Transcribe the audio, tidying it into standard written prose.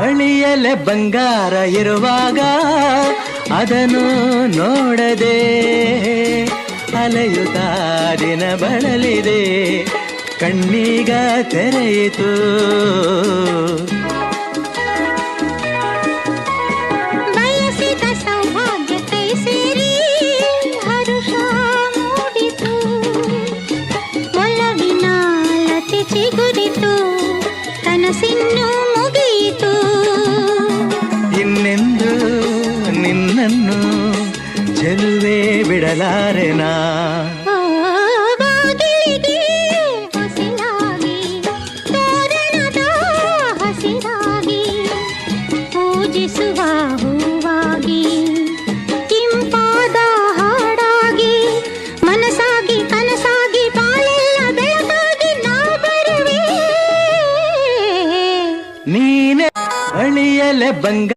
ಅಳಿಯಲೆ ಬಂಗಾರ ಇರುವಾಗ ಅದನ್ನು ನೋಡದೆ ಅಲೆಯುತ್ತಾ ದಿನ ಬಳಲಿದೆ, ಕಣ್ಣೀಗ ತೆರೆಯಿತು. ಬಯಸಿದ ಸೌಭಾಗ್ಯ ಕೈ ಸೇರಿ ಹರುಷ ಮೂಡಿತು, ಒಲವಿನ ಲತೆ ಚಿಗುರಿತು, ಕನಸಿನ್ನು ಮುಗಿಯಿತು. ಇನ್ನೆಂದು ನಿನ್ನನ್ನು ಚೆಲುವೆ ಬಿಡಲಾರೆನಾ. ಬಾಗಿಲಿಗೆ ಹೊಸಲಾಗಿ ತೋರಣದ ಹಸಿರಾಗಿ ಪೂಜಿಸುವ ಹೂವಾಗಿ ಇಂಪಾದ ಹಾಡಾಗಿ ಮನಸಾಗಿ ಕನಸಾಗಿ ಬಾಳೆಲ್ಲ ಬೆಳಗಾಗಿ ನಾ ಬರುವೆ. ನೀನೆ ಅಳಿಯಲೆ ಬಂಗಾರ